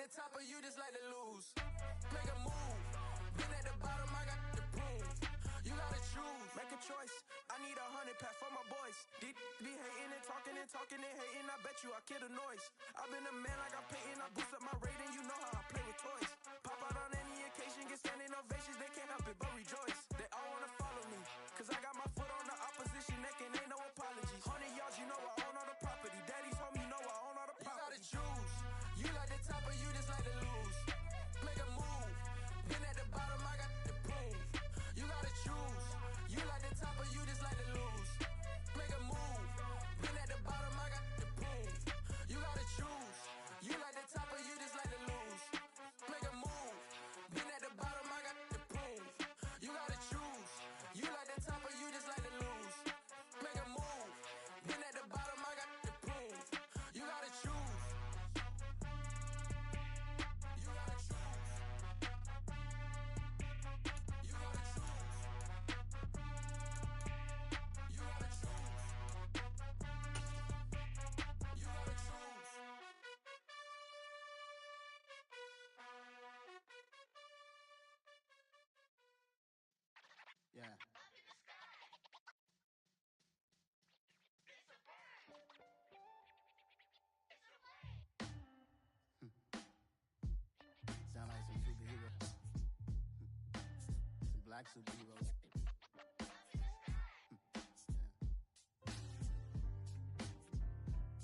the top or you just like to lose? Make a move. Been at the bottom, I got the prove. You gotta choose. Make a choice. I need 100 pack for my boys. These be hating and talking and talking and hating. I bet you I kill the noise. I've been a man like I'm Peyton. I boost up my rating. You know how I play with toys. Pop out on any occasion, get standing ovations. They can't help it but rejoice. They all wanna follow me, cause I got my foot on the opposition neck and ain't no apologies. 100 yards, you know I own all the property. Daddy's home, you know I own all the property. You gotta choose. You like the top or you just like to lose? Make a move. Been at the bottom, I got the proof. You gotta choose. You like the top or you just like to lose? Make a move. Been at the bottom, I got the proof. You gotta choose. You like the top or you just like to lose? Make a move. Been at the bottom, I got the proof. You gotta choose. You like the top or you just like to lose? Make a move. Been at the bottom, I got the proof. You gotta choose. You gotta choose. You gotta choose. You gotta choose. You gotta choose. Yeah. Sound like some superheroes. Some black superheroes.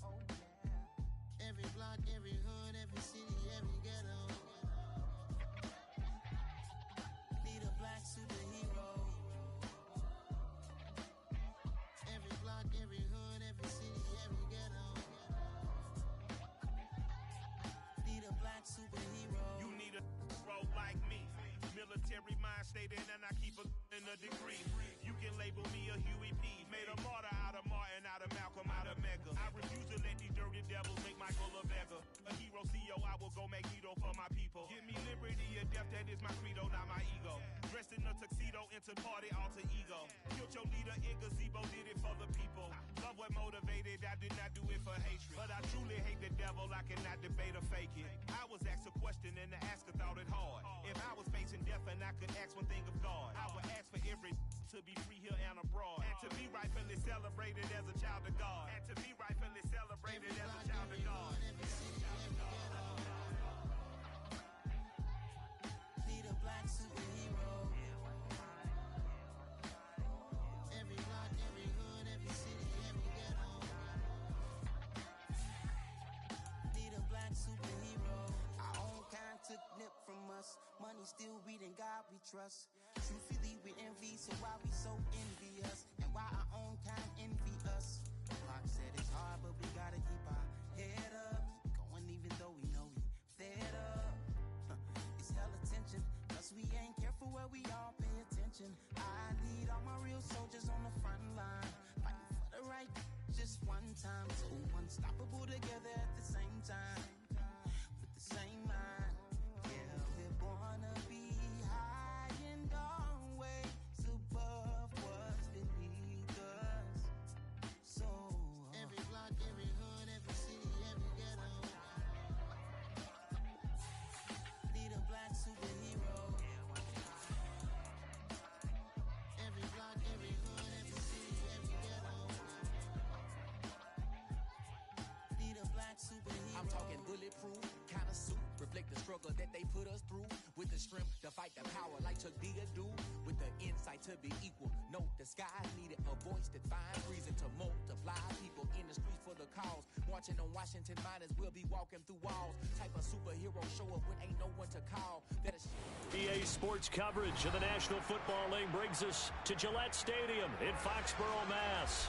Oh yeah. Every block, every hood, every city, every ghetto. Need a black superhero. Every block, every hood, every city, every ghetto. Need a black superhero. You need a role like me. Military mind stated, and I keep a in a degree. You can label me a Huey P. Made a martyr out of Martin, out of Malcolm, out of Mega. I refuse to let these dirty devils make Michael a beggar. A hero CEO, I will go Magneto for my people. Give me liberty or death, that is my credo, not my ego. Dressed in a tuxedo, into party, alter ego. Killed your leader in gazebo, did it for the people. Love what motivated, I did not do it for hatred. But I truly hate the devil, I cannot debate or fake it. I was asked a question and the asker thought it hard. If I was facing death and I could ask one thing of God, I would ask for every to be free here and abroad, and to be rightfully celebrated as a child of God, and to be rightfully celebrated as a child of God. Need a black superhero. Every block, every hood, every city, every ghetto. Need a black superhero. Our own kind took nip from us. Money still reading God we trust. Truthfully we envy, so why we so envious? And why our own kind envy us? Pac said it's hard, but we gotta keep our head up. Going even though we know we fed up. It's hella tension, plus we ain't careful where we all pay attention. I need all my real soldiers on the front line, fighting for the right just one time. So unstoppable together at the same time, with the same mind. Yeah, we're born to be high and always above what's beneath us. So every block, every hood, every city, every ghetto. Need a black superhero. Every block, every hood, every city, every ghetto. Need a black superhero. I'm talking bulletproof kind of suit, reflect the struggle that they put us through, with the strength to fight the power like Chuck D do, with the insight to be equal. No, the skies needed a voice that finds reason to multiply. People in the streets for the cause, marching on Washington miners, we'll be walking through walls. Type of superhero show up when ain't no one to call. EA Sports coverage of the National Football League brings us to Gillette Stadium in Foxborough, Mass.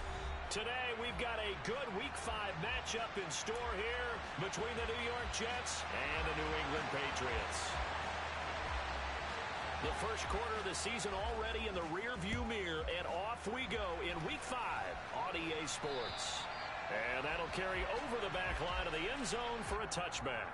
Today, we've got a good Week 5 matchup in store here between the New York Jets and the New England Patriots. The first quarter of the season already in the rearview mirror, and off we go in Week 5 on EA Sports. And that'll carry over the back line of the end zone for a touchback.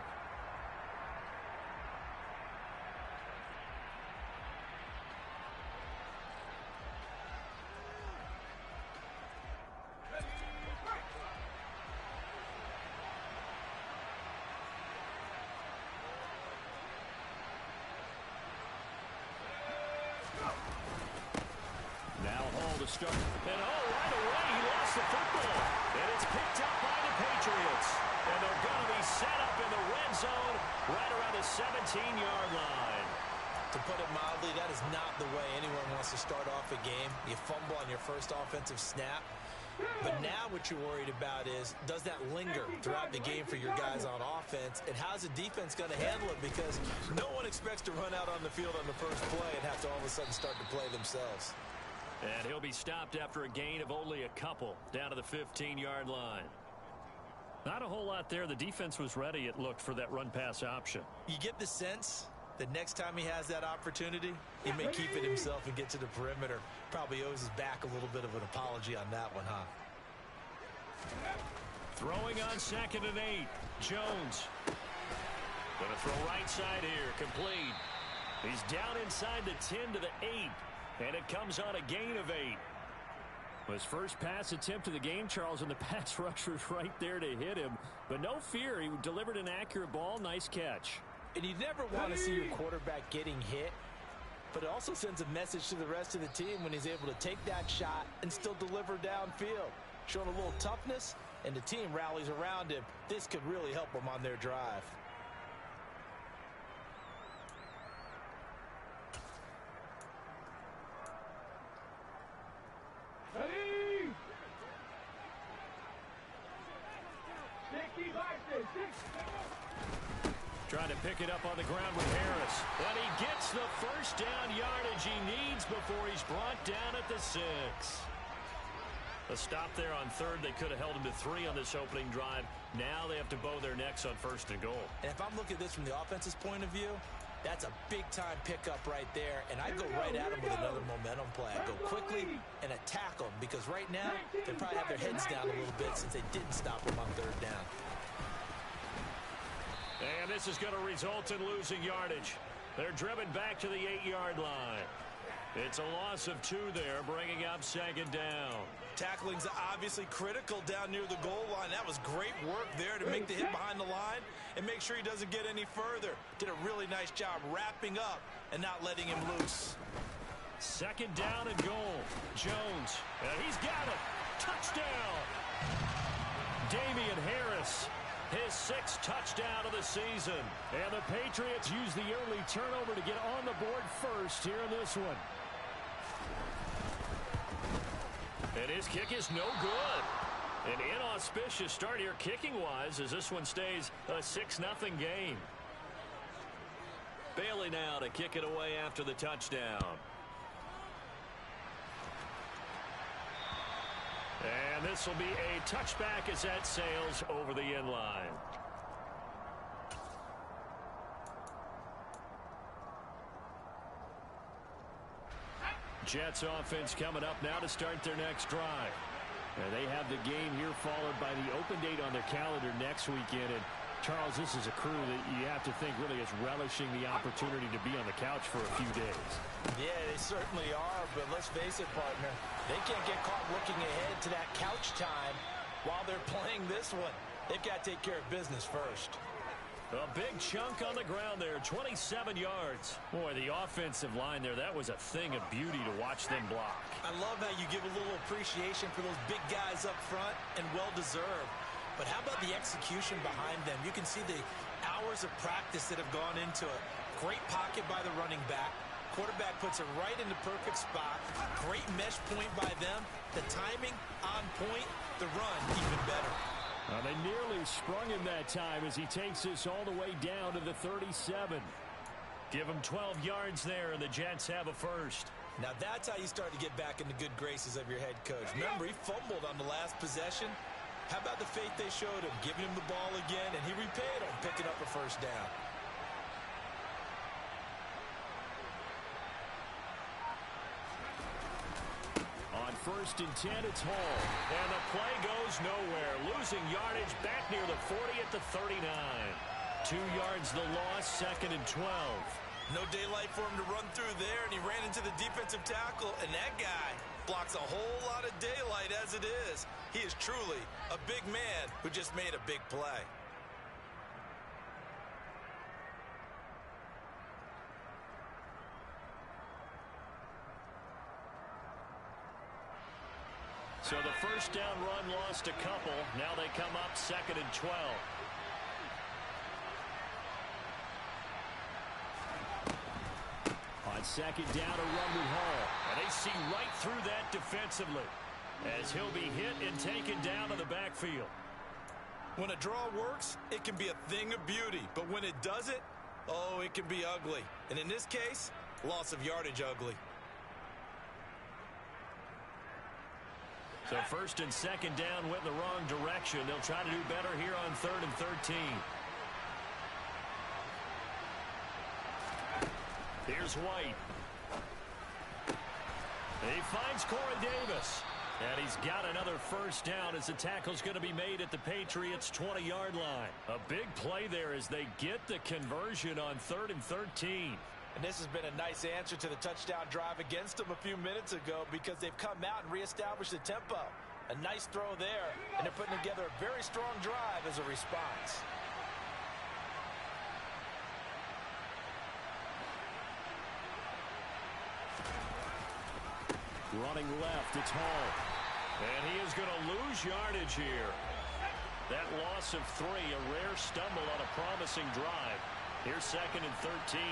start. And right away he lost the football. And it's picked up by the Patriots. And they're going to be set up in the red zone right around the 17-yard line. To put it mildly, that is not the way anyone wants to start off a game. You fumble on your first offensive snap. But now what you're worried about is, does that linger throughout the game for your guys on offense? And how's the defense going to handle it? Because no one expects to run out on the field on the first play and have to all of a sudden start to play themselves. And he'll be stopped after a gain of only a couple down to the 15-yard line. Not a whole lot there. The defense was ready, it looked, for that run-pass option. You get the sense that next time he has that opportunity, he may keep it himself and get to the perimeter. Probably owes his back a little bit of an apology on that one, huh? Throwing on 2nd and 8. Jones. Going to throw right side here. Complete. He's down inside the 10 to the 8. And it comes on a gain of 8. His first pass attempt of the game, Charles, and the pass rusher was right there to hit him. But no fear, he delivered an accurate ball. Nice catch. And you never want to see your quarterback getting hit, but it also sends a message to the rest of the team when he's able to take that shot and still deliver downfield. Showing a little toughness, and the team rallies around him. This could really help them on their drive. Trying to pick it up on the ground with Harris. And he gets the first down yardage he needs before he's brought down at the 6. A stop there on 3rd. They could have held him to 3 on this opening drive. Now they have to bow their necks on 1st and goal. And if I'm looking at this from the offense's point of view, that's a big-time pickup right there. And I go right at him with another momentum play. I go quickly and attack them because right now they probably have their heads down a little bit since they didn't stop him on 3rd down. And this is going to result in losing yardage. They're driven back to the 8-yard line. It's a loss of 2 there, bringing up 2nd down. Tackling's obviously critical down near the goal line. That was great work there to make the hit behind the line and make sure he doesn't get any further. Did a really nice job wrapping up and not letting him loose. 2nd down and goal. Jones, and he's got it. Touchdown. Damian Harris. His 6th touchdown of the season. And the Patriots use the early turnover to get on the board first here in this one. And his kick is no good. An inauspicious start here kicking-wise as this one stays a 6-0 game. Bailey now to kick it away after the touchdown. And this will be a touchback as that sails over the end line. Jets offense coming up now to start their next drive. And they have the game here followed by the open date on their calendar next weekend. And Charles, this is a crew that you have to think really is relishing the opportunity to be on the couch for a few days. Yeah, they certainly are, but let's face it, partner. They can't get caught looking ahead to that couch time while they're playing this one. They've got to take care of business first. A big chunk on the ground there, 27 yards. Boy, the offensive line there, that was a thing of beauty to watch them block. I love how you give a little appreciation for those big guys up front, and well-deserved. But how about the execution behind them? You can see the hours of practice that have gone into it. Great pocket by the running back. Quarterback puts it right in the perfect spot. Great mesh point by them. The timing on point. The run even better. They nearly sprung him that time as he takes this all the way down to the 37. Give him 12 yards there, and the Jets have a first. Now that's how you start to get back in the good graces of your head coach. Remember, he fumbled on the last possession. How about the faith they showed him, giving him the ball again, and he repaid him, picking up a first down. On 1st and 10, it's Hall. And the play goes nowhere. Losing yardage back near the 40 at the 39. 2 yards the loss, 2nd and 12. No daylight for him to run through there, and he ran into the defensive tackle, and that guy blocks a whole lot of daylight as it is. He is truly a big man who just made a big play. So the first down run lost a couple. Now they come up 2nd and 12. On 2nd down, a run with Hall. And they see right through that defensively as he'll be hit and taken down to the backfield. When a draw works, it can be a thing of beauty. But when it doesn't, oh, it can be ugly. And in this case, loss of yardage ugly. So 1st and 2nd down went in the wrong direction. They'll try to do better here on 3rd and 13. Here's White. He finds Corey Davis. And he's got another first down as the tackle's going to be made at the Patriots' 20-yard line. A big play there as they get the conversion on 3rd and 13. And this has been a nice answer to the touchdown drive against them a few minutes ago because they've come out and reestablished the tempo. A nice throw there, and they're putting together a very strong drive as a response. Running left, it's Hall. And he is going to lose yardage here. That loss of 3, a rare stumble on a promising drive. Here's 2nd and 13.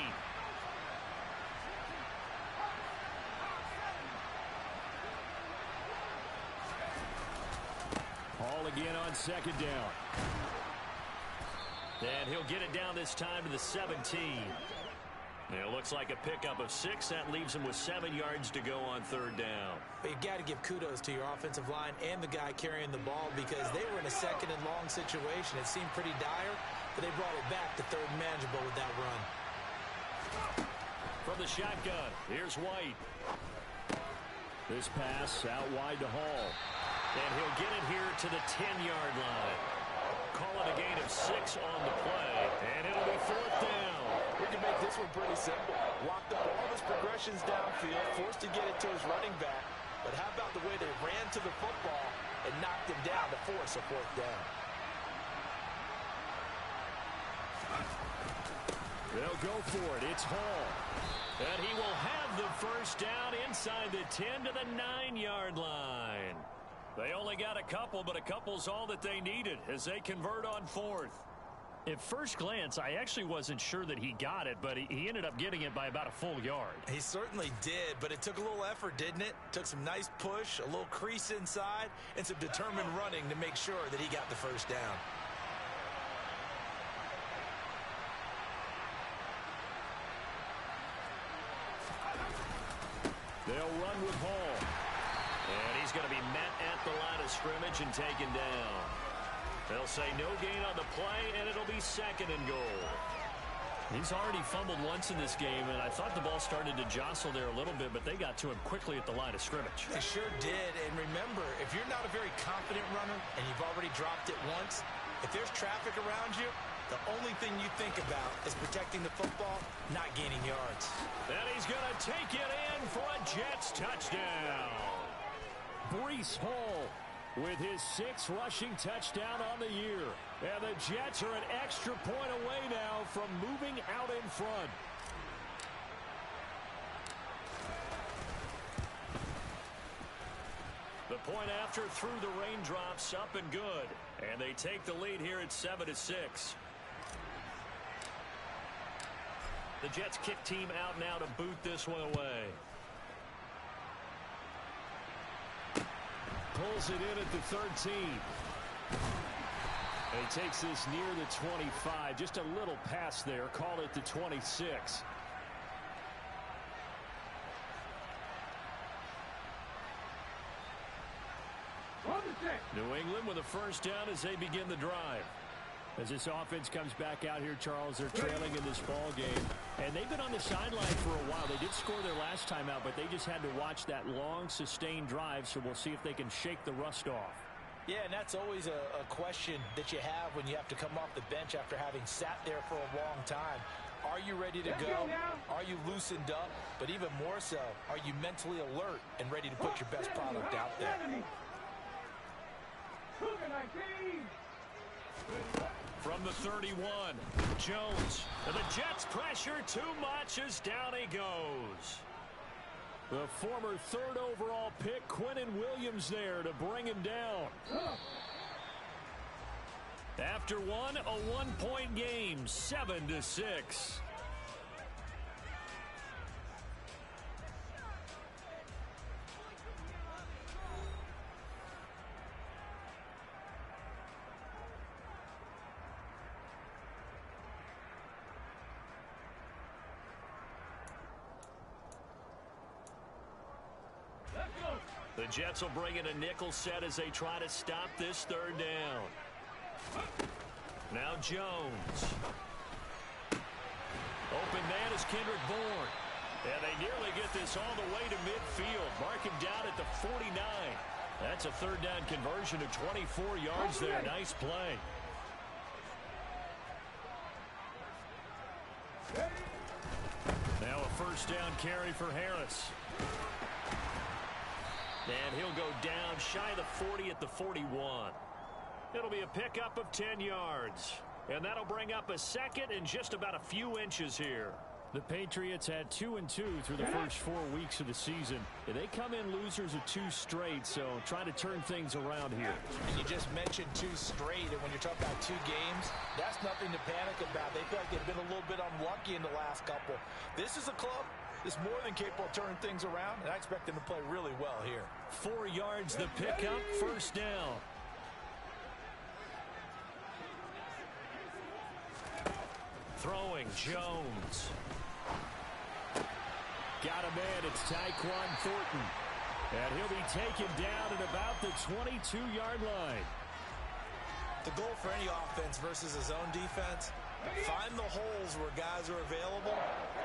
Hall again on 2nd down. And he'll get it down this time to the 17. And it looks like a pickup of 6. That leaves him with 7 yards to go on 3rd down. But you got to give kudos to your offensive line and the guy carrying the ball because they were in a 2nd and long situation. It seemed pretty dire, but they brought it back to 3rd and manageable with that run. From the shotgun, here's White. This pass out wide to Hall. And he'll get it here to the 10-yard line. Call it a gain of 6 on the play, and it'll be 4th down. We can make this one pretty simple. Walked up all his progressions downfield, forced to get it to his running back. But how about the way they ran to the football and knocked him down to force a 4th down? They'll go for it. It's Hall. And he will have the first down inside the 10 to the 9-yard line. They only got a couple, but a couple's all that they needed as they convert on 4th. At first glance, I actually wasn't sure that he got it, but he ended up getting it by about a full yard. He certainly did, but it took a little effort, didn't it? Took some nice push, a little crease inside, and some determined running to make sure that he got the first down. They'll run with Hall. And he's going to be met at the line of scrimmage and taken down. They'll say no gain on the play, and it'll be 2nd and goal. He's already fumbled once in this game, and I thought the ball started to jostle there a little bit, but they got to him quickly at the line of scrimmage. They sure did, and remember, if you're not a very confident runner and you've already dropped it once, if there's traffic around you, the only thing you think about is protecting the football, not gaining yards. And he's going to take it in for a Jets touchdown. Breece Hall with his 6th rushing touchdown on the year. And the Jets are an extra point away now from moving out in front. The point after through the raindrops, up and good. And they take the lead here at 7-6. The Jets kick team out now to boot this one away. Pulls it in at the 13. And he takes this near the 25. Just a little pass there. Call it the 26. New England with a first down as they begin the drive. As this offense comes back out here, Charles, they're trailing in this ball game. And they've been on the sideline for a while. They did score their last time out, but they just had to watch that long, sustained drive, so we'll see if they can shake the rust off. Yeah, and that's always a question that you have when you have to come off the bench after having sat there for a long time. Are you ready to go? Are you loosened up? But even more so, are you mentally alert and ready to put your best product out there? From the 31, Jones. And the Jets pressure too much as down he goes. The former 3rd overall pick, Quinnen Williams, there to bring him down. After one, a 1-point game, 7-6. The Jets will bring in a nickel set as they try to stop this 3rd down. Now Jones. Open man is Kendrick Bourne. And they nearly get this all the way to midfield. Mark him down at the 49. That's a 3rd down conversion of 24 yards there. Nice play. Now a 1st down carry for Harris. And he'll go down shy of the 40 at the 41. It'll be a pickup of 10 yards. And that'll bring up a 2nd and just about a few inches here. The Patriots had 2-2 through the first 4 weeks of the season. They come in losers of 2 straight, so try to turn things around here. And you just mentioned 2 straight, and when you're talking about 2 games, that's nothing to panic about. They feel like they've been a little bit unlucky in the last couple. This is a club that's more than capable of turning things around, and I expect them to play really well here. 4 yards the pickup, 1st down. Throwing, Jones. Got a man, it's Tyquan Thornton. And he'll be taken down at about the 22-yard line. The goal for any offense versus his own defense, find the holes where guys are available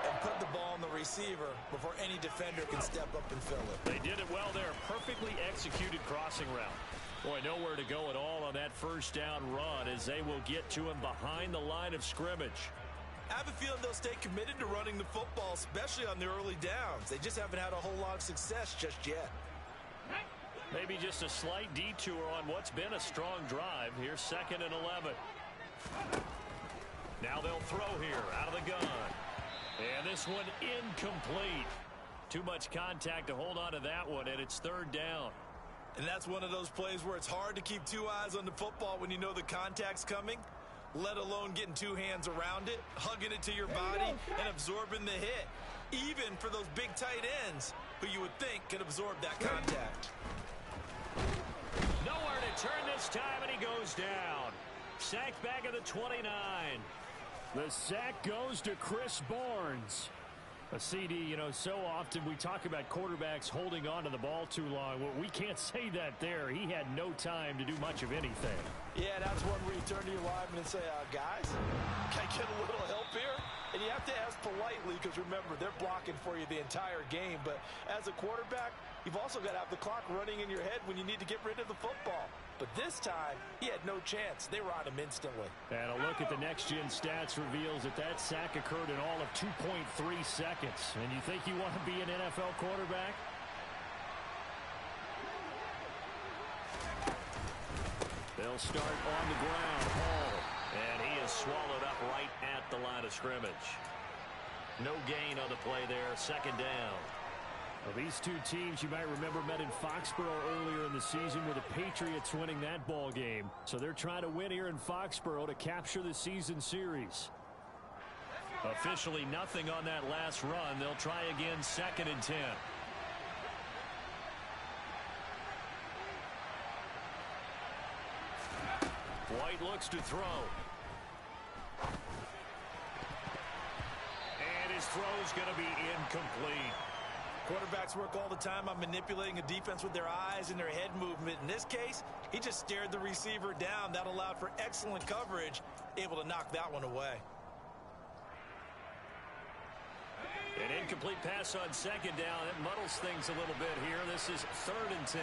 and put the ball on the receiver before any defender can step up and fill it. They did it well there. Perfectly executed crossing route. Boy, nowhere to go at all on that 1st down run as they will get to him behind the line of scrimmage. I have a feeling they'll stay committed to running the football, especially on the early downs. They just haven't had a whole lot of success just yet. Maybe just a slight detour on what's been a strong drive. Here's 2nd and 11. Now they'll throw here out of the gun. And this one incomplete. Too much contact to hold on to that one, and it's 3rd down. And that's one of those plays where it's hard to keep 2 eyes on the football when you know the contact's coming, let alone getting 2 hands around it, hugging it to your body, and absorbing the hit. Even for those big tight ends who you would think can absorb that contact. Nowhere to turn this time, and he goes down. Sacked back at the 29. The sack goes to Chris Barnes. A CD, you know, so often we talk about quarterbacks holding on to the ball too long. Well, we can't say that there. He had no time to do much of anything. Yeah, that's one where you turn to your lineman and say, guys, can I get a little help here? And you have to ask politely because, remember, they're blocking for you the entire game. But as a quarterback, you've also got to have the clock running in your head when you need to get rid of the football. But this time, he had no chance. They were on him instantly. And a look at the next-gen stats reveals that sack occurred in all of 2.3 seconds. And you think you want to be an NFL quarterback? They'll start on the ground. Hall. And he is swallowed up right at the line of scrimmage. No gain on the play there. 2nd down. Well, these 2 teams, you might remember, met in Foxborough earlier in the season with the Patriots winning that ball game. So they're trying to win here in Foxborough to capture the season series. Officially nothing on that last run. They'll try again 2nd and 10. White looks to throw. And his throw's going to be incomplete. Quarterbacks work all the time on manipulating a defense with their eyes and their head movement. In this case, he just stared the receiver down. That allowed for excellent coverage, able to knock that one away. An incomplete pass on 2nd down. It muddles things a little bit here. This is 3rd and 10.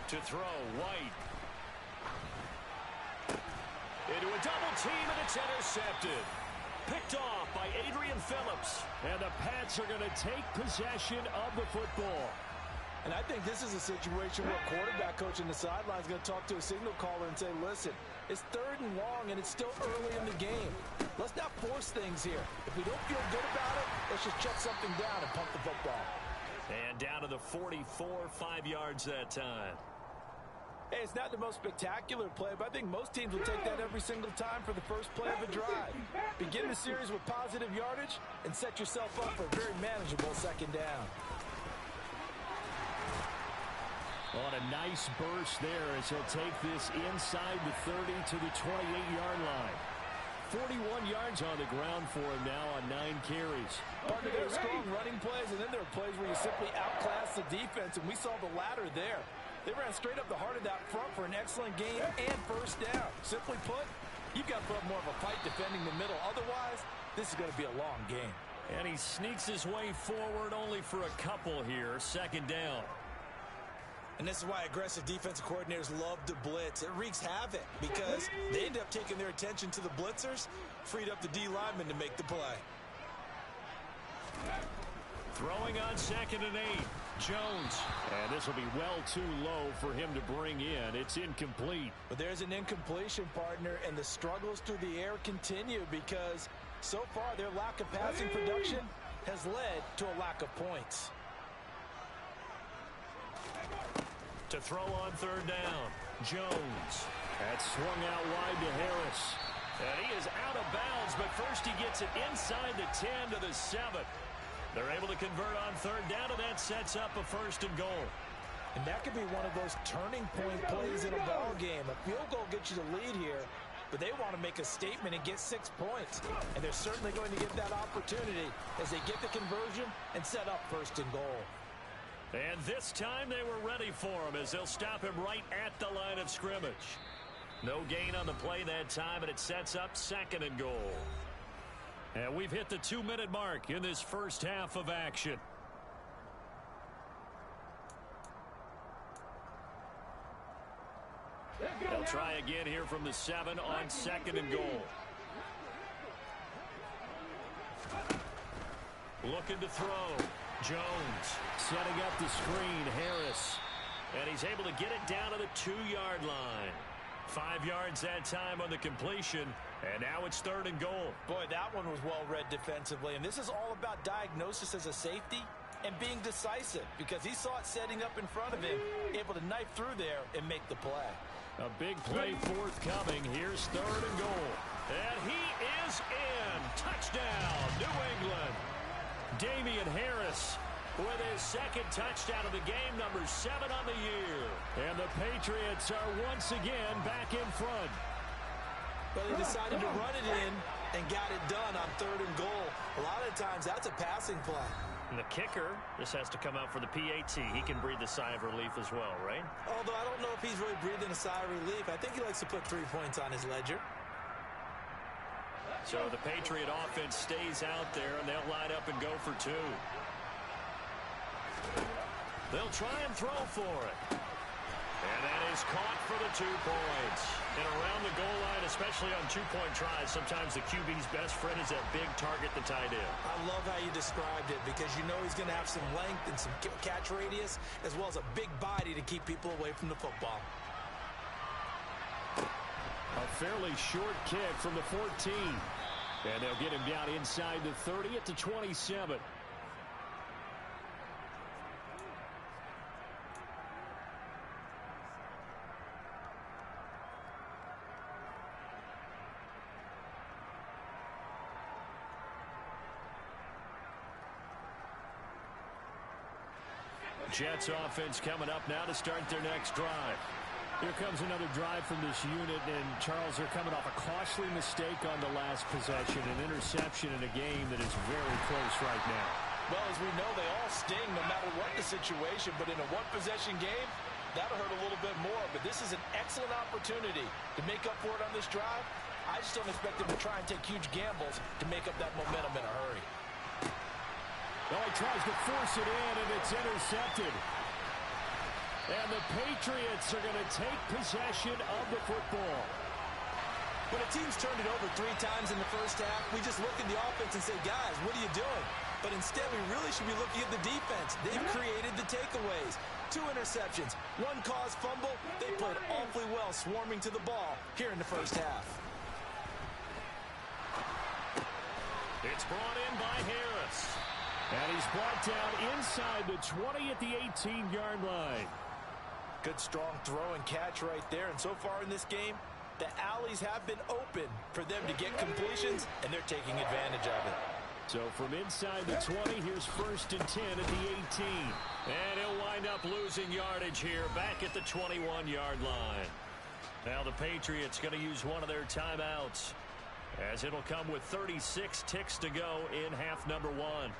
To throw, White. Into a double team, and it's intercepted. Picked off by Adrian Phillips. And the Pats are going to take possession of the football. And I think this is a situation where a quarterback coach in the sideline is going to talk to a signal caller and say, listen, it's 3rd and long, and it's still early in the game. Let's not force things here. If we don't feel good about it, let's just check something down and pump the football. And down to the 44, 5 yards that time. Hey, it's not the most spectacular play, but I think most teams will take that every single time for the first play of a drive. Begin the series with positive yardage and set yourself up for a very manageable 2nd down. On a nice burst there as he'll take this inside the 30 to the 28-yard line. 41 yards on the ground for him now on 9 carries. Partner, there are strong running plays, and then there are plays where you simply outclass the defense, and we saw the latter there. They ran straight up the heart of that front for an excellent gain and first down. Simply put, you've got to put up more of a fight defending the middle. Otherwise, this is going to be a long game. And he sneaks his way forward only for a couple here. 2nd down. And this is why aggressive defensive coordinators love to blitz. It wreaks havoc because they end up taking their attention to the blitzers, freed up the D lineman to make the play. Throwing on 2nd and 8. Jones. And this will be well too low for him to bring in. It's incomplete. But there's an incompletion, partner, and the struggles through the air continue because so far their lack of passing production has led to a lack of points. To throw on 3rd down. Jones. That's swung out wide to Harris. And he is out of bounds, but first he gets it inside the 10 to the 7. They're able to convert on 3rd down, and that sets up a 1st and goal. And that could be one of those turning point plays in a ball game. A field goal gets you the lead here, but they want to make a statement and get 6 points. And they're certainly going to get that opportunity as they get the conversion and set up 1st and goal. And this time they were ready for him as they'll stop him right at the line of scrimmage. No gain on the play that time, and it sets up 2nd and goal. And we've hit the 2-minute mark in this first half of action. They'll try again here from the 7 on 2nd and goal. Looking to throw. Jones setting up the screen. Harris. And he's able to get it down to the 2-yard line. 5 yards that time on the completion. And now it's 3rd and goal. Boy, that one was well read defensively. And this is all about diagnosis as a safety and being decisive because he saw it setting up in front of him, able to knife through there and make the play. A big play forthcoming. Here's 3rd and goal. And he is in. Touchdown, New England. Damian Harris with his 2nd touchdown of the game, number 7 on the year. And the Patriots are once again back in front. But they decided to run it in and got it done on 3rd and goal. A lot of times that's a passing play. And the kicker just has to come out for the PAT. He can breathe a sigh of relief as well, right? Although I don't know if he's really breathing a sigh of relief. I think he likes to put 3 points on his ledger. So the Patriot offense stays out there, and they'll line up and go for 2. They'll try and throw for it. And that is caught for the 2 points. And around the goal line, especially on 2-point tries, sometimes the QB's best friend is that big target, the tight end. I love how you described it because you know he's going to have some length and some catch radius as well as a big body to keep people away from the football. A fairly short kick from the 14. And they'll get him down inside the 30 at the 27. Jets offense coming up now to start their next drive. Here comes another drive from this unit, and Charles, they're coming off a costly mistake on the last possession, an interception in a game that is very close right now. Well, as we know, they all sting no matter what the situation, but in a one-possession game, that'll hurt a little bit more. But this is an excellent opportunity to make up for it on this drive. I just don't expect them to try and take huge gambles to make up that momentum in a hurry. Well, he tries to force it in, and it's intercepted. And the Patriots are going to take possession of the football. When a team's turned it over 3 times in the first half, we just look at the offense and say, guys, what are you doing? But instead, we really should be looking at the defense. They've created the takeaways. 2 interceptions, 1 caused fumble. They played awfully well swarming to the ball here in the first half. It's brought in by Harris. And he's brought down inside the 20 at the 18-yard line. Good strong throw and catch right there. And so far in this game, the alleys have been open for them to get completions, and they're taking advantage of it. So from inside the 20, here's 1st and 10 at the 18. And he'll wind up losing yardage here back at the 21-yard line. Now the Patriots going to use one of their timeouts, as it'll come with 36 ticks to go in half number 1.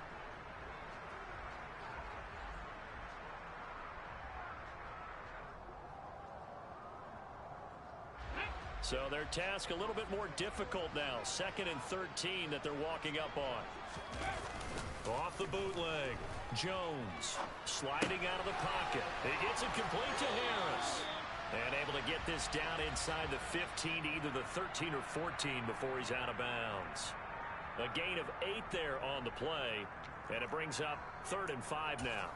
So their task a little bit more difficult now. 2nd and 13 that they're walking up on. Off the bootleg. Jones sliding out of the pocket. He gets it complete to Harris. And able to get this down inside the 15, either the 13 or 14 before he's out of bounds. A gain of 8 there on the play. And it brings up 3rd and 5 now.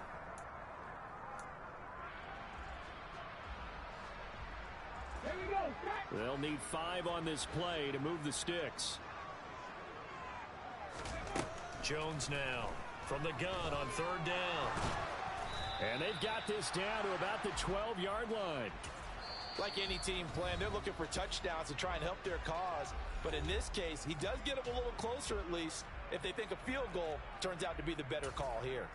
They'll need 5 on this play to move the sticks. Jones now from the gun on 3rd down. And they've got this down to about the 12-yard line. Like any team playing, they're looking for touchdowns to try and help their cause. But in this case, he does get them a little closer at least if they think a field goal turns out to be the better call here.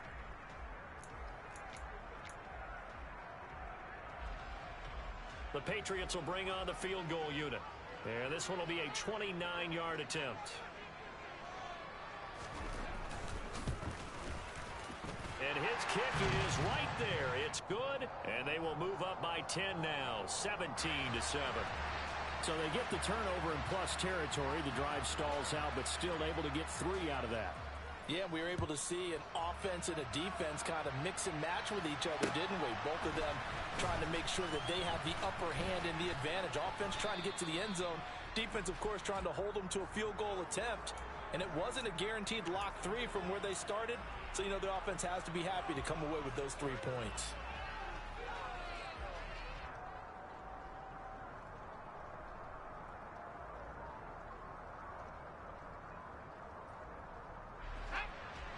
The Patriots will bring on the field goal unit. And this one will be a 29-yard attempt. And his kick is right there. It's good. And they will move up by 10 now, 17-7. So they get the turnover in plus territory. The drive stalls out, but still able to get 3 out of that. Yeah, we were able to see an offense and a defense kind of mix and match with each other, didn't we? Both of them trying to make sure that they have the upper hand and the advantage. Offense trying to get to the end zone. Defense, of course, trying to hold them to a field goal attempt. And it wasn't a guaranteed lock 3 from where they started. So, you know, the offense has to be happy to come away with those 3 points.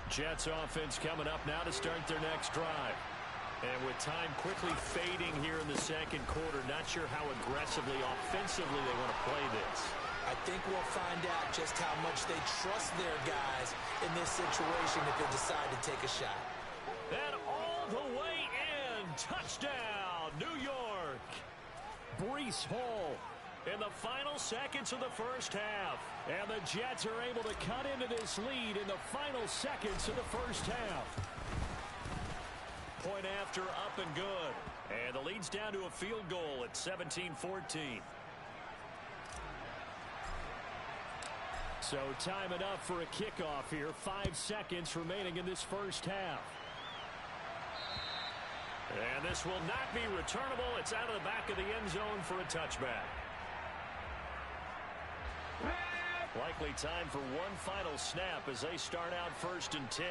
Jets offense coming up now to start their next drive. And with time quickly fading here in the second quarter, not sure how aggressively, offensively they want to play this. I think we'll find out just how much they trust their guys in this situation if they decide to take a shot. And all the way in, touchdown, New York. Breece Hall in the final seconds of the first half. And the Jets are able to cut into this lead in the final seconds of the first half. Point after, up and good. And the lead's down to a field goal at 17-14. So time enough for a kickoff here. 5 seconds remaining in this first half. And this will not be returnable. It's out of the back of the end zone for a touchback. Likely time for one final snap as they start out 1st and 10.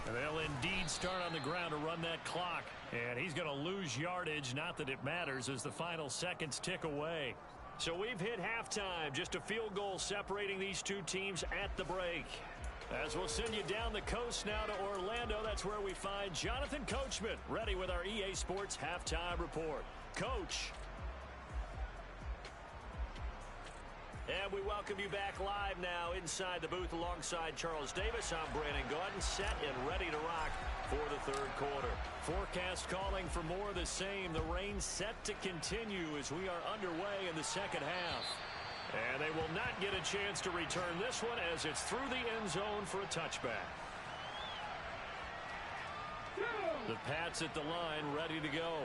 And they'll indeed start on the ground to run that clock. And he's going to lose yardage, not that it matters, as the final seconds tick away. So we've hit halftime. Just a field goal separating these two teams at the break. As we'll send you down the coast now to Orlando, that's where we find Jonathan Coachman ready with our EA Sports Halftime Report. Coach. And we welcome you back live now inside the booth alongside Charles Davis. I'm Brandon Gaudin, set and ready to rock for the third quarter. Forecast calling for more of the same. The rain set to continue as we are underway in the second half. And they will not get a chance to return this one as it's through the end zone for a touchback. The Pats at the line ready to go.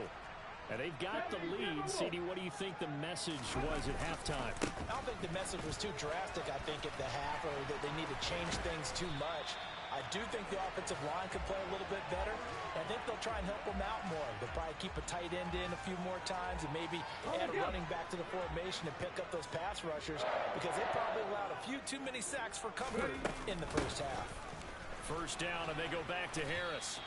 And they've got the lead. CD, what do you think the message was at halftime? I don't think the message was too drastic, I think, at the half, or that they need to change things too much. I do think the offensive line could play a little bit better. I think they'll try and help them out more. They'll probably keep a tight end in a few more times and maybe add a running back to the formation and pick up those pass rushers because they probably allowed a few too many sacks for comfort in the first half. First down, and they go back to Harris.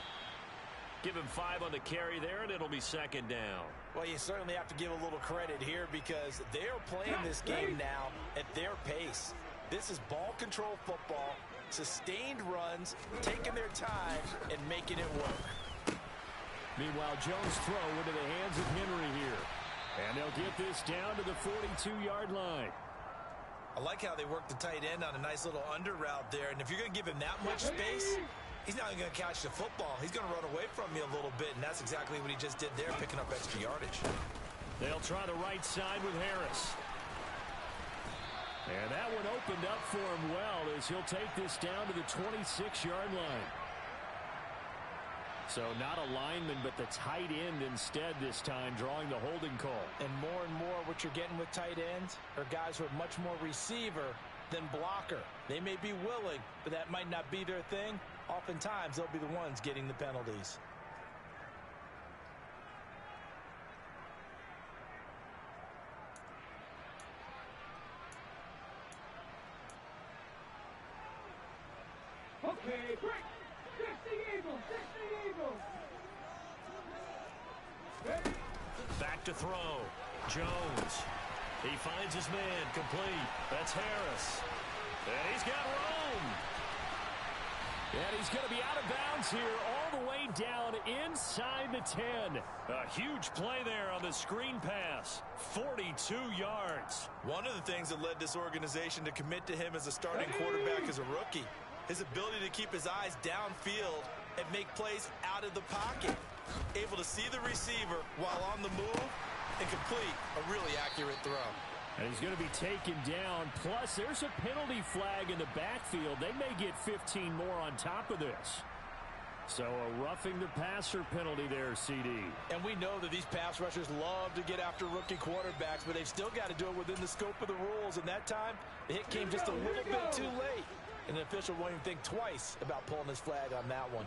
Give him 5 on the carry there, and it'll be second down. Well, you certainly have to give a little credit here because they're playing this game now at their pace. This is ball control football, sustained runs, taking their time, and making it work. Meanwhile, Jones' throw into the hands of Henry here. And they'll get this down to the 42-yard line. I like how they work the tight end on a nice little under route there. And if you're going to give him that much space, he's not going to catch the football. He's going to run away from you a little bit, and that's exactly what he just did there, picking up extra yardage. They'll try the right side with Harris. And that one opened up for him well as he'll take this down to the 26-yard line. So not a lineman, but the tight end instead this time, drawing the holding call. And more what you're getting with tight ends are guys who are much more receiver than blocker. They may be willing, but that might not be their thing. Oftentimes, they'll be the ones getting the penalties. Okay, break. 60 Eagles, 60 Eagles. Ready? Back to throw. Jones. He finds his man complete. That's Harris. And he's got room. And he's going to be out of bounds here all the way down inside the 10. A huge play there on the screen pass. 42 yards. One of the things that led this organization to commit to him as a starting quarterback as a rookie, his ability to keep his eyes downfield and make plays out of the pocket. Able to see the receiver while on the move and complete a really accurate throw. And he's going to be taken down. Plus, there's a penalty flag in the backfield. They may get 15 more on top of this. So a roughing the passer penalty there, CD. And we know that these pass rushers love to get after rookie quarterbacks, but they've still got to do it within the scope of the rules. And that time, the hit came just a little bit too late. And the official won't even think twice about pulling his flag on that one.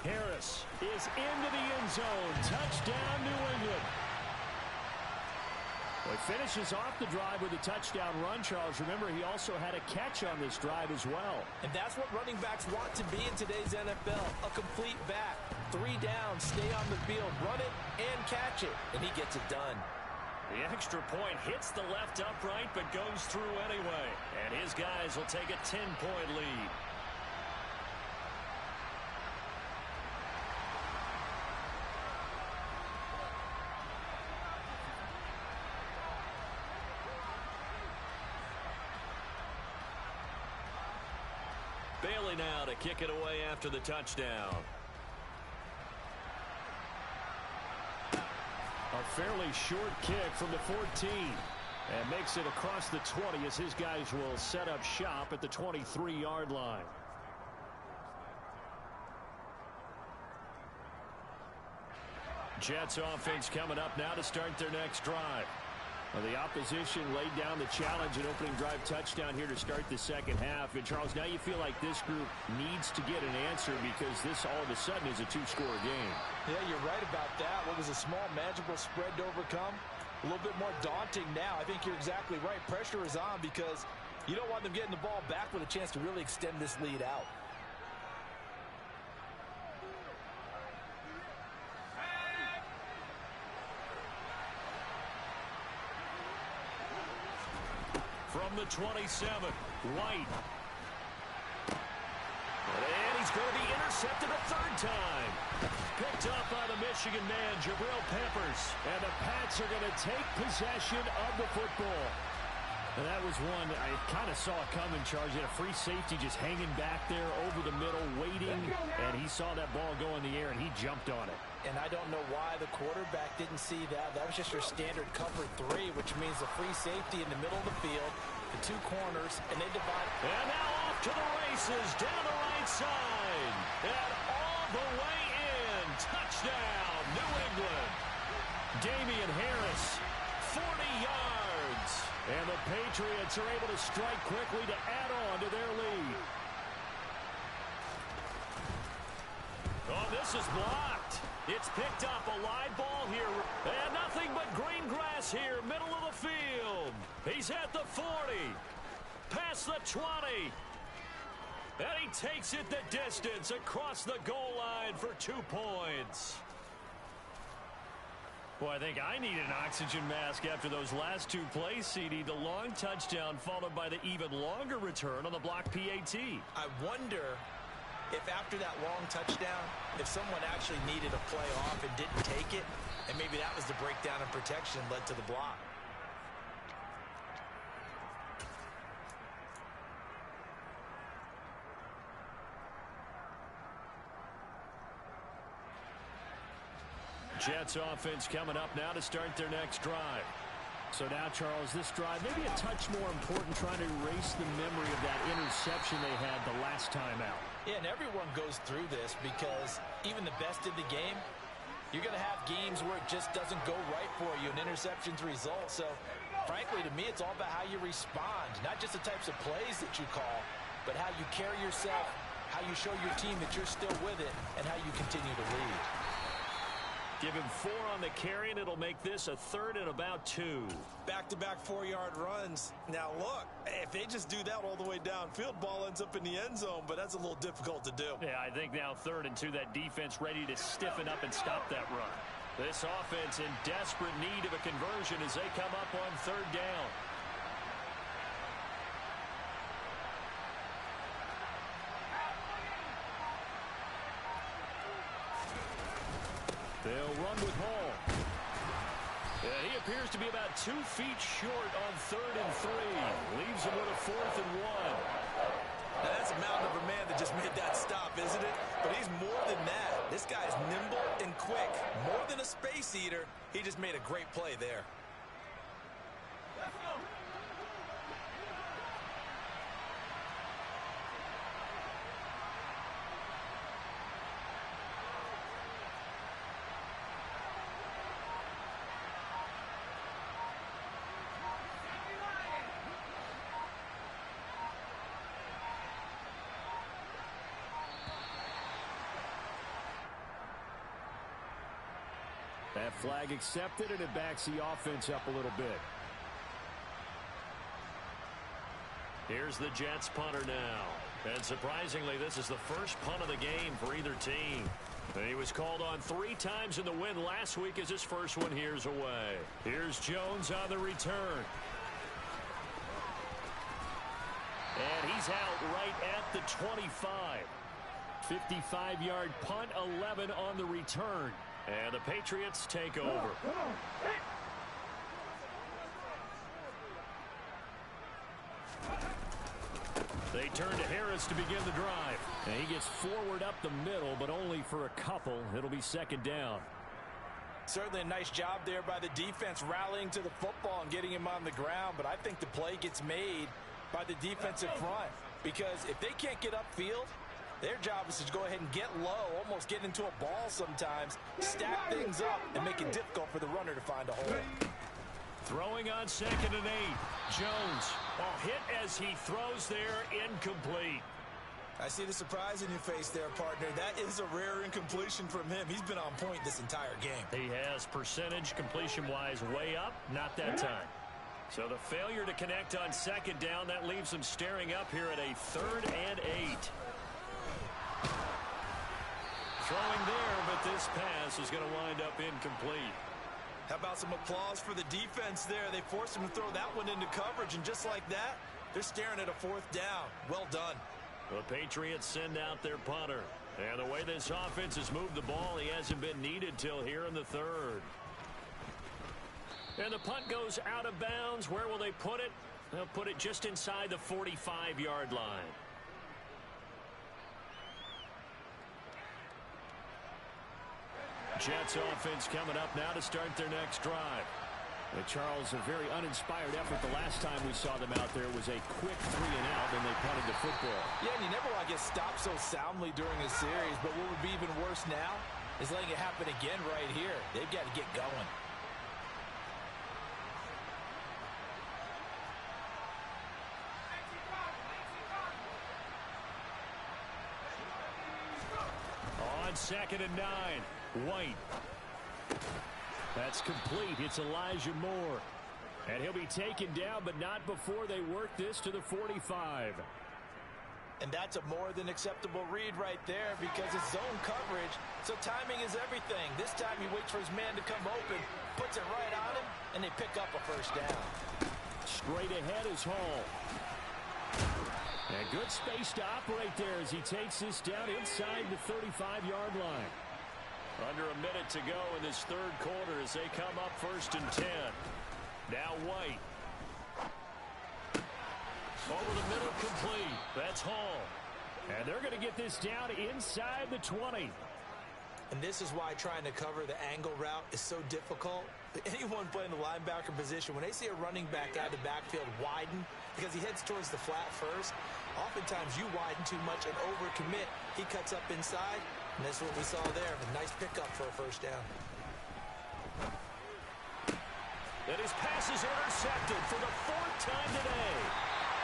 Harris is into the end zone. Touchdown, New England. Well, he finishes off the drive with a touchdown run, Charles. Remember, he also had a catch on this drive as well. And that's what running backs want to be in today's NFL, a complete back. 3 downs, stay on the field, run it, and catch it. And he gets it done. The extra point hits the left upright, but goes through anyway. And his guys will take a 10-point lead. Bailey now to kick it away after the touchdown. A fairly short kick from the 14. And makes it across the 20 as his guys will set up shop at the 23-yard line. Jets offense coming up now to start their next drive. Well, the opposition laid down the challenge, an opening drive touchdown here to start the second half. And, Charles, now you feel like this group needs to get an answer because this all of a sudden is a 2-score game. Yeah, you're right about that. What was a small, manageable spread to overcome, a little bit more daunting now. I think you're exactly right. Pressure is on because you don't want them getting the ball back with a chance to really extend this lead out. From the 27, White. And he's going to be intercepted a third time. Picked up by the Michigan man, Jabril Peppers. And the Pats are going to take possession of the football. And that was one I kind of saw coming, Charge. He had a free safety just hanging back there over the middle, waiting. And he saw that ball go in the air, and he jumped on it. And I don't know why the quarterback didn't see that. That was just your standard cover 3, which means the free safety in the middle of the field, the 2 corners, and they divide. And now off to the races, down the right side. And all the way in. Touchdown, New England. Damian Harris, 40 yards. And the Patriots are able to strike quickly to add on to their lead. Oh, this is blocked. It's picked up, a live ball here. And nothing but green grass here, middle of the field. He's at the 40. Past the 20. And he takes it the distance across the goal line. line for 2 points. Well, I think I need an oxygen mask after those last 2 plays, CD. The long touchdown followed by the even longer return on the block PAT. I wonder if after that long touchdown, if someone actually needed a play off and didn't take it, and maybe that was the breakdown in protection led to the block. Jets offense coming up now to start their next drive. So now, Charles, this drive maybe a touch more important, trying to erase the memory of that interception they had the last time out. Yeah, and everyone goes through this because even the best in the game, you're going to have games where it just doesn't go right for you, and interceptions result. So, frankly, to me, it's all about how you respond, not just the types of plays that you call, but how you carry yourself, how you show your team that you're still with it, and how you continue to lead. Give him 4 on the carry, and it'll make this a 3rd and about 2. Back-to-back 4-yard runs. Now, look, if they just do that all the way downfield, ball ends up in the end zone, but that's a little difficult to do. Yeah, I think now 3rd and 2, that defense ready to stiffen up and stop that run. This offense in desperate need of a conversion as they come up on 3rd down. They'll run with Hall. Yeah, he appears to be about 2 feet short on 3rd and 3. Leaves him with a 4th and 1. Now, that's a mountain of a man that just made that stop, isn't it? But he's more than that. This guy is nimble and quick. More than a space eater, he just made a great play there. Let's go. That flag accepted, and it backs the offense up a little bit. Here's the Jets punter now. And surprisingly, this is the first punt of the game for either team. He was called on 3 times in the win last week as his first one here's away. Here's Jones on the return. And he's out right at the 25. 55-yard punt, 11 on the return. And the Patriots take over. They turn to Harris to begin the drive. And he gets forward up the middle, but only for a couple. It'll be 2nd down. Certainly a nice job there by the defense rallying to the football and getting him on the ground. But I think the play gets made by the defensive front. Because if they can't get upfield, their job is to go ahead and get low, almost get into a ball sometimes, stack things up, and make it difficult for the runner to find a hole. Throwing on 2nd and 8. Jones, hit as he throws there, incomplete. I see the surprise in your face there, partner. That is a rare incompletion from him. He's been on point this entire game. He has percentage completion-wise way up, not that time. So the failure to connect on 2nd down, that leaves him staring up here at a 3rd and 8. Throwing there, but this pass is going to wind up incomplete. How about some applause for the defense there? They forced him to throw that one into coverage, and just like that, they're staring at a 4th down. Well done. The Patriots send out their punter. And the way this offense has moved the ball, he hasn't been needed till here in the 3rd. And the punt goes out of bounds. Where will they put it? They'll put it just inside the 45-yard line. Jets offense coming up now to start their next drive. Charles, a very uninspired effort. The last time we saw them out there was a quick 3 and out, and they punted the football. Yeah, and you never want to get stopped so soundly during a series, but what would be even worse now is letting it happen again right here. They've got to get going. On 2nd and 9, White. That's complete. It's Elijah Moore. And he'll be taken down, but not before they work this to the 45. And that's a more than acceptable read right there because it's zone coverage, so timing is everything. This time he waits for his man to come open, puts it right on him, and they pick up a first down. Straight ahead is Hall. And good space to operate there as he takes this down inside the 35-yard line. Under a minute to go in this third quarter as they come up 1st and 10. Now White. Over the middle, complete. That's Hall. And they're going to get this down inside the 20. And this is why trying to cover the angle route is so difficult. Anyone playing the linebacker position, when they see a running back out of the backfield widen, because he heads towards the flat first, oftentimes you widen too much and overcommit. He cuts up inside, and that's what we saw there. A nice pickup for a first down. And his pass is intercepted for the 4th time today.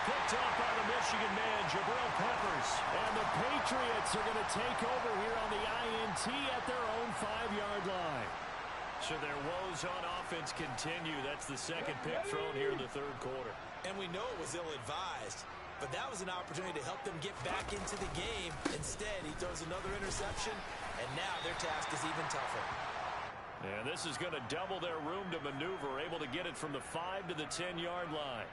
Picked off by the Michigan man, Jabril Peppers. And the Patriots are going to take over here on the INT at their own 5-yard line. So their woes on offense continue. That's the second pick thrown here in the third quarter. And we know it was ill-advised, but that was an opportunity to help them get back into the game. Instead, he throws another interception, and now their task is even tougher. And this is going to double their room to maneuver, able to get it from the 5 to the 10-yard line.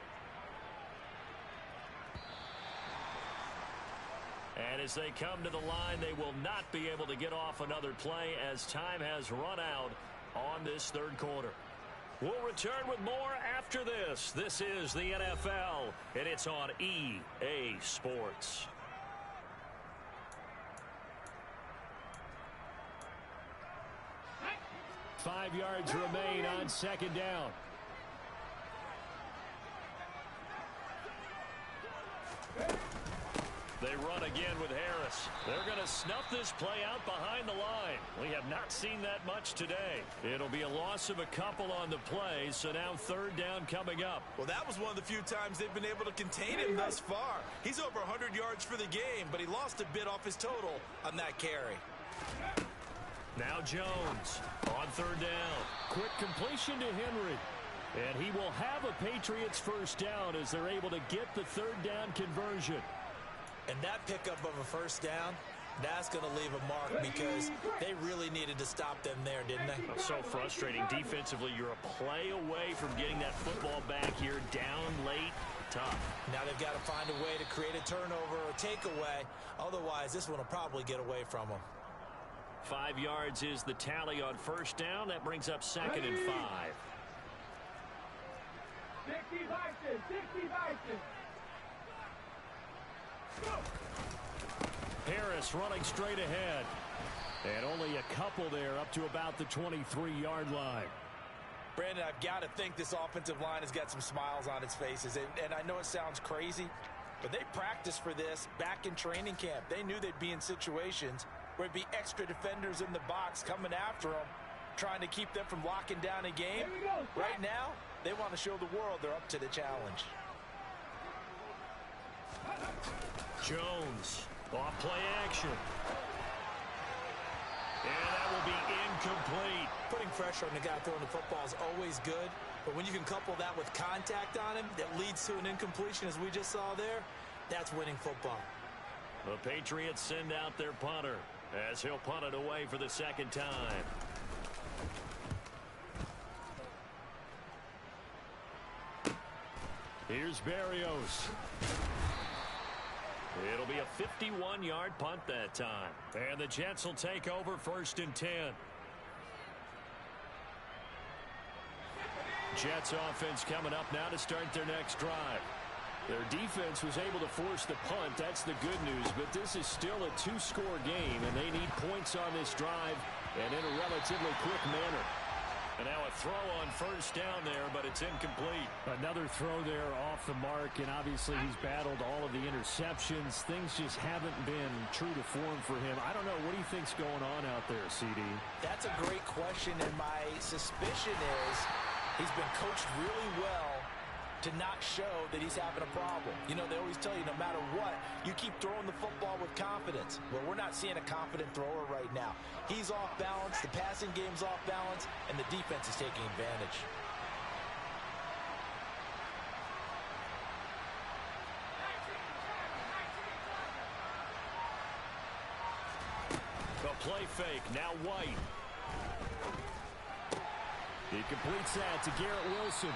And as they come to the line, they will not be able to get off another play as time has run out on this third quarter. We'll return with more after this. This is the NFL, and it's on EA Sports. 5 yards remain on 2nd down. They run again with Harris. They're going to snuff this play out behind the line. We have not seen that much today. It'll be a loss of a couple on the play, so now 3rd down coming up. Well, that was one of the few times they've been able to contain him thus far. He's over 100 yards for the game, but he lost a bit off his total on that carry. Now Jones on 3rd down. Quick completion to Henry. And he will have a Patriots first down as they're able to get the 3rd down conversion. And that pickup of a first down, that's going to leave a mark because they really needed to stop them there, didn't they? So frustrating. Defensively, you're a play away from getting that football back here down late. Tough. Now they've got to find a way to create a turnover or takeaway. Otherwise, this one will probably get away from them. 5 yards is the tally on first down. That brings up 2nd and 5. 60 Vikings, 60 Vikings. Harris running straight ahead. And only a couple there up to about the 23-yard line. Brandon, I've got to think this offensive line has got some smiles on its faces. And I know it sounds crazy, but they practiced for this back in training camp. They knew they'd be in situations where it'd be extra defenders in the box coming after them, trying to keep them from locking down a game. Right now, they want to show the world they're up to the challenge. Jones, off play action. And that will be incomplete. Putting pressure on the guy throwing the football is always good, but when you can couple that with contact on him that leads to an incompletion, as we just saw there, that's winning football. The Patriots send out their punter as he'll punt it away for the 2nd time. Here's Berrios. It'll be a 51-yard punt that time. And the Jets will take over 1st and 10. Jets offense coming up now to start their next drive. Their defense was able to force the punt. That's the good news. But this is still a 2-score game, and they need points on this drive and in a relatively quick manner. And now a throw on first down there, but it's incomplete. Another throw there off the mark, and obviously he's battled all of the interceptions. Things just haven't been true to form for him. I don't know. What do you think's going on out there, CD? That's a great question, and my suspicion is he's been coached really well to not show that he's having a problem. You know, they always tell you no matter what, you keep throwing the football with confidence. Well, we're not seeing a confident thrower right now. He's off balance, the passing game's off balance, and the defense is taking advantage. play fake. Now White. He completes that to Garrett Wilson.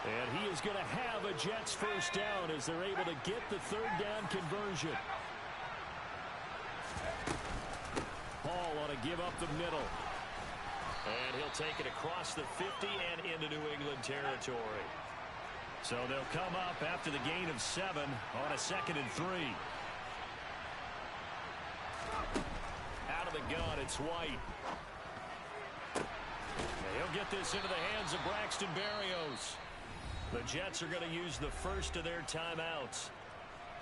And he is going to have a Jets first down as they're able to get the third down conversion. Hall on a give up the middle. And he'll take it across the 50 and into New England territory. So they'll come up after the gain of 7 on a 2nd and 3. Out of the gun, it's White. And he'll get this into the hands of Braxton Berrios. The Jets are going to use the first of their timeouts.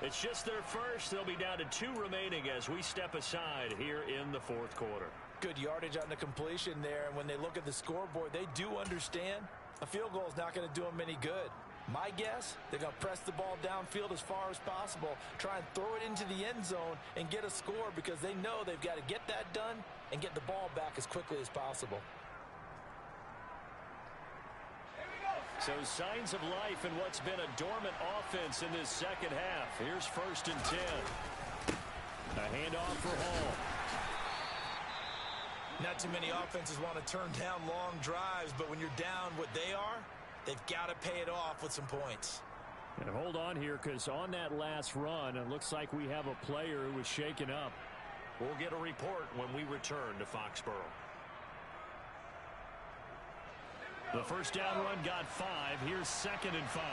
It's just their first. They'll be down to 2 remaining as we step aside here in the 4th quarter. Good yardage on the completion there, and when they look at the scoreboard, they do understand a field goal is not going to do them any good. My guess, they're going to press the ball downfield as far as possible, try and throw it into the end zone and get a score because they know they've got to get that done and get the ball back as quickly as possible. So signs of life in what's been a dormant offense in this second half. Here's 1st and 10. A handoff for Hall. Not too many offenses want to turn down long drives, but when you're down what they are, they've got to pay it off with some points. And hold on here, because on that last run, it looks like we have a player who was shaken up. We'll get a report when we return to Foxborough. The first down run got 5. Here's 2nd and 5.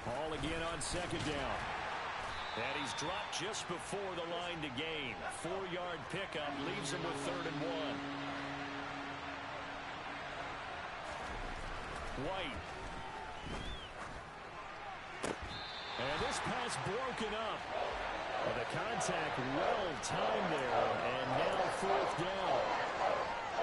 Hall again on 2nd down. And he's dropped just before the line to gain. 4-yard pickup leaves him with 3rd and 1. White. And this pass broken up. The contact well timed there, and now 4th down.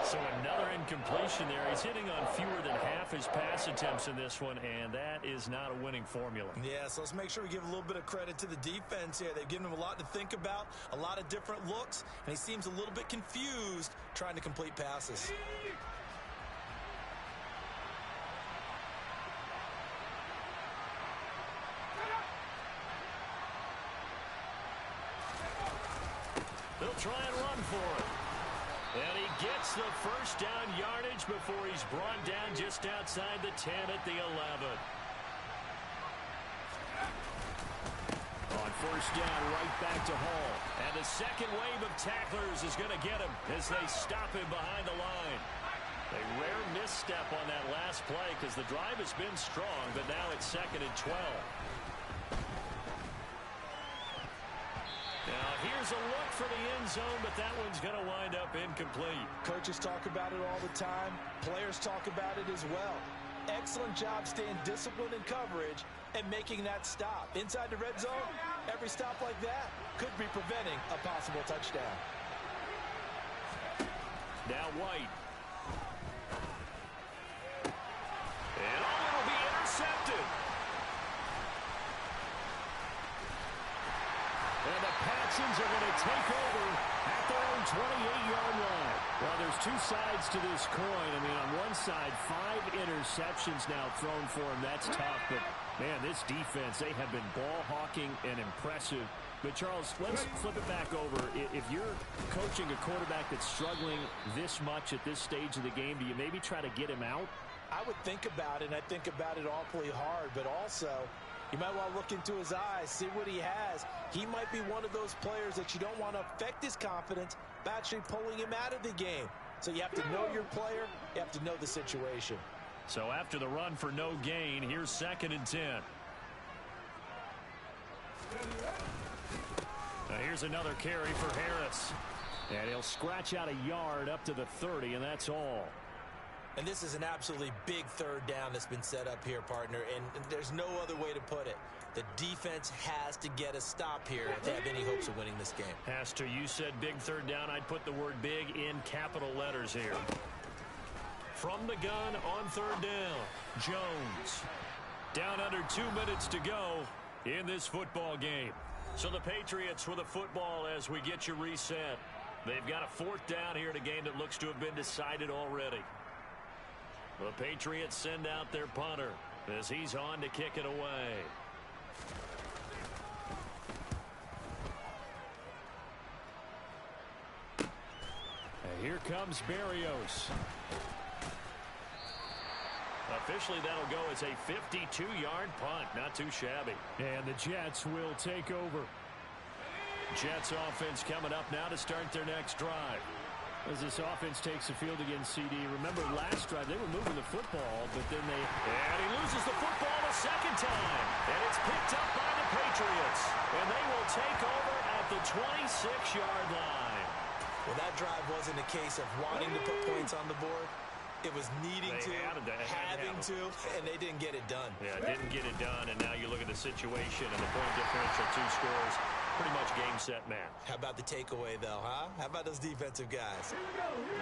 So another incompletion there. He's hitting on fewer than half his pass attempts in this one, and that is not a winning formula. Yeah, so let's make sure we give a little bit of credit to the defense here. They've given him a lot to think about, a lot of different looks, and he seems a little bit confused trying to complete passes. They'll try and run for it. And he gets the first down yardage before he's brought down just outside the 10 at the 11. On 1st down, right back to Hall. And the second wave of tacklers is going to get him as they stop him behind the line. A rare misstep on that last play because the drive has been strong, but now it's 2nd and 12. Now, here's a look for the end zone, but that one's going to wind up incomplete. Coaches talk about it all the time. Players talk about it as well. Excellent job staying disciplined in coverage and making that stop. Inside the red zone, every stop like that could be preventing a possible touchdown. Now White. And it'll be intercepted. And the Patsons are going to take over at their own 28-yard line. Well, there's 2 sides to this coin. I mean, on one side, 5 interceptions now thrown for him. That's tough. But, man, this defense, they have been ball hawking and impressive. But, Charles, let's flip it back over. If you're coaching a quarterback that's struggling this much at this stage of the game, do you maybe try to get him out? I would think about it, and I think about it awfully hard. But also, you might want to look into his eyes, see what he has. He might be one of those players that you don't want to affect his confidence by actually pulling him out of the game. So you have to know your player. You have to know the situation. So after the run for no gain, here's 2nd and 10. Now here's another carry for Harris. And he'll scratch out a yard up to the 30, and that's all. And this is an absolutely big 3rd down that's been set up here, partner, and there's no other way to put it. The defense has to get a stop here if they have any hopes of winning this game. Pastor, you said big 3rd down. I'd put the word big in capital letters here. From the gun on 3rd down, Jones. Down under 2 minutes to go in this football game. So the Patriots with a football as we get you reset. They've got a 4th down here in a game that looks to have been decided already. The Patriots send out their punter as he's on to kick it away. Here comes Berrios. Officially, that'll go as a 52-yard punt. Not too shabby. And the Jets will take over. Jets offense coming up now to start their next drive. As this offense takes the field against CD. Remember last drive, they were moving the football, but then they... And he loses the football a second time. And it's picked up by the Patriots. And they will take over at the 26-yard line. Well, that drive wasn't a case of wanting to put points on the board. It was needing to, having to, and they didn't get it done. Yeah, didn't get it done, and now you look at the situation and the point differential, 2 scores, pretty much game, set, match. How about the takeaway, though, huh? How about those defensive guys?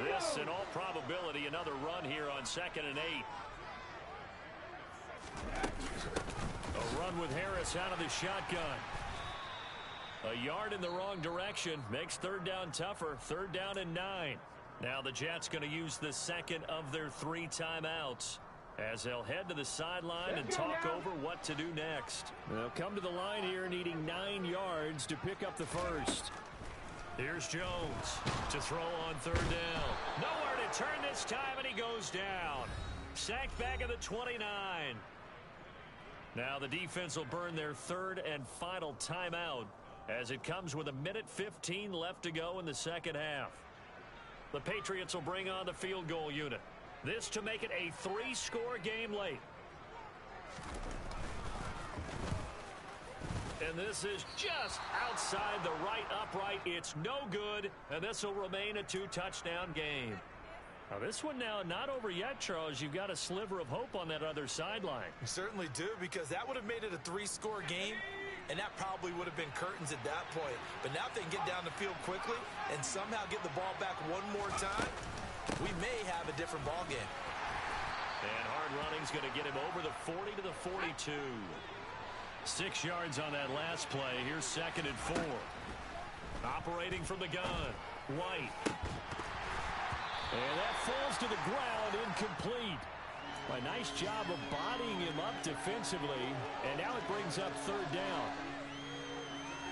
This, in all probability, another run here on 2nd and 8. A run with Harris out of the shotgun. A yard in the wrong direction makes 3rd down tougher. 3rd down and 9. Now the Jets going to use the second of their 3 timeouts as they'll head to the sideline and talk over what to do next. They'll come to the line here needing 9 yards to pick up the first. Here's Jones to throw on 3rd down. Nowhere to turn this time, and he goes down. Sacked back at the 29. Now the defense will burn their 3rd and final timeout as it comes with 1:15 left to go in the second half. The Patriots will bring on the field goal unit. This to make it a 3-score game late. And this is just outside the right upright. It's no good, and this will remain a 2-touchdown game. Now this one now not over yet, Charles. You've got a sliver of hope on that other sideline. You certainly do, because that would have made it a 3-score game. And that probably would have been curtains at that point. But now if they can get down the field quickly and somehow get the ball back one more time, we may have a different ball game. And hard running's going to get him over the 40 to the 42. 6 yards on that last play. Here's 2nd and 4. Operating from the gun. White. And that falls to the ground, incomplete. A nice job of bodying him up defensively, and now it brings up 3rd down.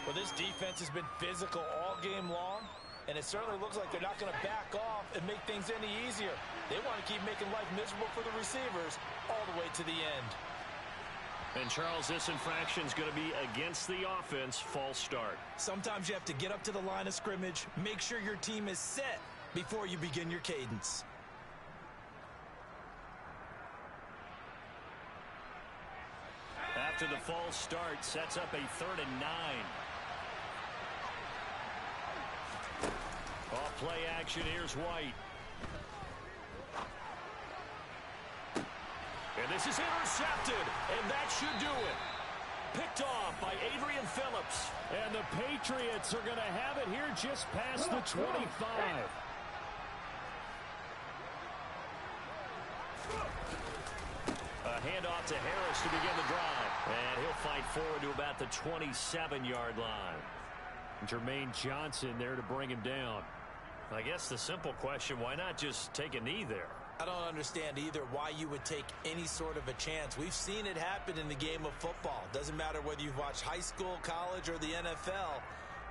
Well, this defense has been physical all game long, and it certainly looks like they're not going to back off and make things any easier. They want to keep making life miserable for the receivers all the way to the end. And, Charles, this infraction is going to be against the offense. False start. Sometimes you have to get up to the line of scrimmage, make sure your team is set before you begin your cadence. After the false start, sets up a 3rd and 9. Off play action, here's White. And this is intercepted, and that should do it. Picked off by Adrian Phillips. And the Patriots are going to have it here just past the 25. A handoff to Harris to begin the drive. And he'll fight forward to about the 27-yard line. Jermaine Johnson there to bring him down. I guess the simple question, why not just take a knee there? I don't understand either why you would take any sort of a chance. We've seen it happen in the game of football. Doesn't matter whether you've watched high school, college, or the NFL.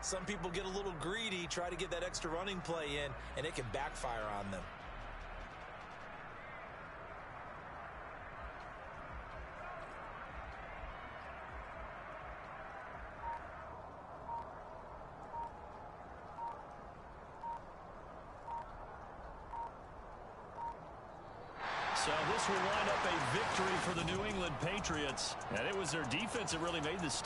Some people get a little greedy, try to get that extra running play in, and it can backfire on them. So this will wind up a victory for the New England Patriots. And it was their defense that really made this.